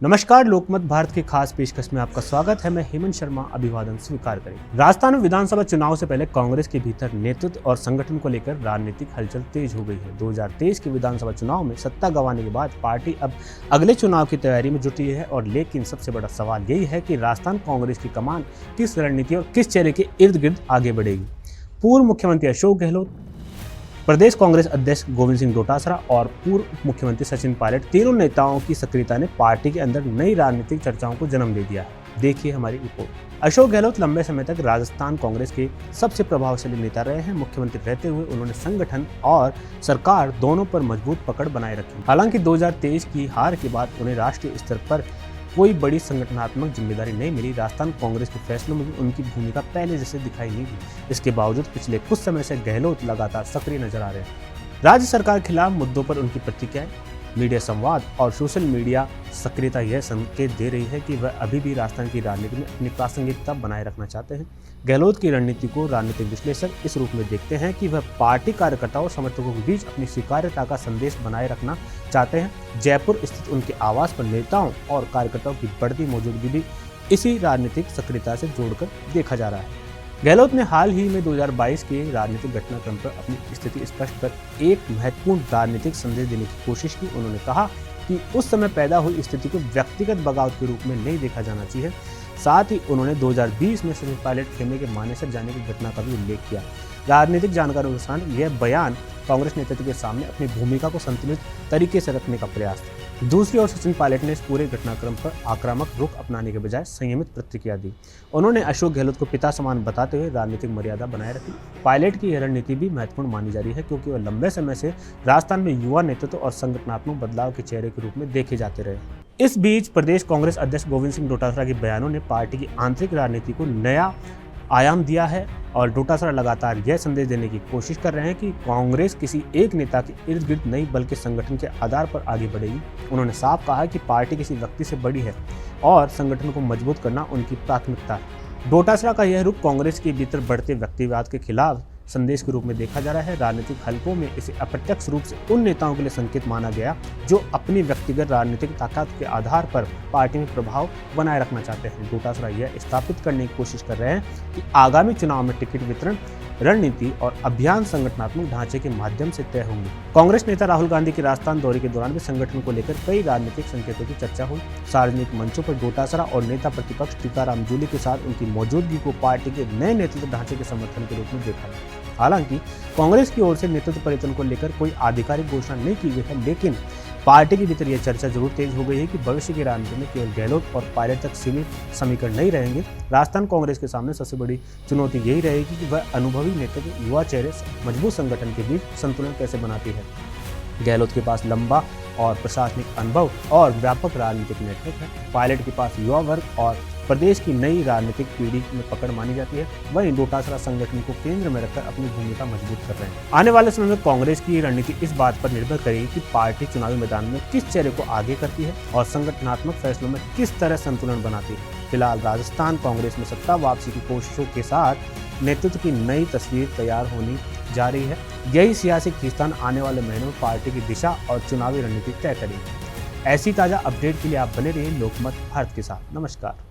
नमस्कार, लोकमत भारत की खास पेशकश में आपका स्वागत है। मैं हेमंत शर्मा अभिवादन स्वीकार करें। राजस्थान में विधानसभा चुनाव से पहले कांग्रेस के भीतर नेतृत्व और संगठन को लेकर राजनीतिक हलचल तेज हो गई है। 2023 के विधानसभा चुनाव में सत्ता गंवाने के बाद पार्टी अब अगले चुनाव की तैयारी में जुटी है और लेकिन सबसे बड़ा सवाल यही है कि राजस्थान कांग्रेस की कमान किस रणनीति और किस चेहरे के इर्द गिर्द आगे बढ़ेगी। पूर्व मुख्यमंत्री अशोक गहलोत, प्रदेश कांग्रेस अध्यक्ष गोविंद सिंह डोटासरा और पूर्व उप मुख्यमंत्री सचिन पायलट, तीनों नेताओं की सक्रियता ने पार्टी के अंदर नई राजनीतिक चर्चाओं को जन्म दे दिया है। देखिए हमारी रिपोर्ट। अशोक गहलोत लंबे समय तक राजस्थान कांग्रेस के सबसे प्रभावशाली नेता रहे हैं। मुख्यमंत्री रहते हुए उन्होंने संगठन और सरकार दोनों पर मजबूत पकड़ बनाए रखी। हालांकि 2023 की हार के बाद उन्हें राष्ट्रीय स्तर पर कोई बड़ी संगठनात्मक जिम्मेदारी नहीं मिली। राजस्थान कांग्रेस के फैसलों में भी उनकी भूमिका पहले जैसे दिखाई नहीं दी। इसके बावजूद पिछले कुछ समय से गहलोत लगातार सक्रिय नजर आ रहे हैं। राज्य सरकार के खिलाफ मुद्दों पर उनकी प्रतिक्रियाएं, मीडिया संवाद और सोशल मीडिया सक्रियता यह संकेत दे रही है कि वह अभी भी राजस्थान की राजनीति में अपनी प्रासंगिकता बनाए रखना चाहते हैं। गहलोत की रणनीति को राजनीतिक विश्लेषक इस रूप में देखते हैं कि वह पार्टी कार्यकर्ताओं और समर्थकों के बीच अपनी स्वीकार्यता का संदेश बनाए रखना चाहते हैं। जयपुर स्थित उनके आवास पर नेताओं और कार्यकर्ताओं की बढ़ती मौजूदगी भी इसी राजनीतिक सक्रियता से जोड़कर देखा जा रहा है। गहलोत ने हाल ही में 2022 के राजनीतिक घटनाक्रम पर अपनी स्थिति स्पष्ट कर एक महत्वपूर्ण राजनीतिक संदेश देने की कोशिश की। उन्होंने कहा कि उस समय पैदा हुई स्थिति को व्यक्तिगत बगावत के रूप में नहीं देखा जाना चाहिए। साथ ही उन्होंने 2020 में सचिन पायलट खेमे के मानेसर जाने की घटना का भी उल्लेख किया। राजनीतिक जानकारों के अनुसार यह बयान कांग्रेस नेतृत्व के सामने अपनी भूमिका को संतुलित तरीके से रखने का प्रयास था। दूसरी ओर सचिन पायलट ने इस पूरे घटनाक्रम पर आक्रामक रुख अपनाने के बजाय संयमित प्रतिक्रिया दी। उन्होंने अशोक गहलोत को पिता समान बताते हुए राजनीतिक मर्यादा बनाए रखी। पायलट की यह रणनीति भी महत्वपूर्ण मानी जा रही है क्योंकि वह लंबे समय से राजस्थान में युवा नेतृत्व और संगठनात्मक बदलाव के चेहरे के रूप में देखे जाते रहे। इस बीच प्रदेश कांग्रेस अध्यक्ष गोविंद सिंह डोटासरा के बयानों ने पार्टी की आंतरिक राजनीति को नया आयाम दिया है और डोटासरा लगातार यह संदेश देने की कोशिश कर रहे हैं कि कांग्रेस किसी एक नेता के इर्द गिर्द नहीं बल्कि संगठन के आधार पर आगे बढ़ेगी। उन्होंने साफ कहा कि पार्टी किसी व्यक्ति से बड़ी है और संगठन को मजबूत करना उनकी प्राथमिकता है। डोटासरा का यह रुख कांग्रेस के भीतर बढ़ते व्यक्तिवाद के खिलाफ संदेश के रूप में देखा जा रहा है। राजनीतिक हलकों में इसे अप्रत्यक्ष रूप से उन नेताओं के लिए संकेत माना गया जो अपनी व्यक्तिगत राजनीतिक ताकत के आधार पर पार्टी में प्रभाव बनाए रखना चाहते हैं। डोटासरा यह स्थापित करने की कोशिश कर रहे हैं कि आगामी चुनाव में टिकट वितरण, रणनीति और अभियान संगठनात्मक ढांचे के माध्यम से तय होंगे। कांग्रेस नेता राहुल गांधी के राजस्थान दौरे के दौरान भी संगठन को लेकर कई राजनीतिक संकेतों की चर्चा हुई। सार्वजनिक मंचों पर डोटासरा और नेता प्रतिपक्ष टीकाराम जूली के साथ उनकी मौजूदगी को पार्टी के नए नेतृत्व ढांचे के समर्थन के रूप में देखा। हालांकि कांग्रेस की ओर से नेतृत्व परिवर्तन को लेकर कोई आधिकारिक घोषणा नहीं की गई है, लेकिन पार्टी के भीतर यह चर्चा जरूर तेज हो गई है कि भविष्य की राजनीति में केवल गहलोत और पायलट तक सीमित समीकरण नहीं रहेंगे। राजस्थान कांग्रेस के सामने सबसे बड़ी चुनौती यही रहेगी कि वह अनुभवी नेतृत्व, युवा चेहरे, मजबूत संगठन के बीच संतुलन कैसे बनाती है। गहलोत के पास लंबा और प्रशासनिक अनुभव और व्यापक राजनीतिक नेतृत्व है। पायलट के पास युवा वर्ग और प्रदेश की नई राजनीतिक पीढ़ी में पकड़ मानी जाती है। वहीं डोटासरा संगठन को केंद्र में रखकर अपनी भूमिका मजबूत कर रहे हैं। आने वाले समय में कांग्रेस की रणनीति इस बात पर निर्भर करेगी कि पार्टी चुनावी मैदान में किस चेहरे को आगे करती है और संगठनात्मक फैसलों में किस तरह संतुलन बनाती है। फिलहाल राजस्थान कांग्रेस में सत्ता वापसी की कोशिशों के साथ नेतृत्व की नई तस्वीर तैयार होनी जा रही है। यही सियासी खींचतान आने वाले महीनों में पार्टी की दिशा और चुनावी रणनीति तय करेगी। ऐसी ताजा अपडेट के लिए आप बने रहिए लोकमत भारत के साथ। नमस्कार।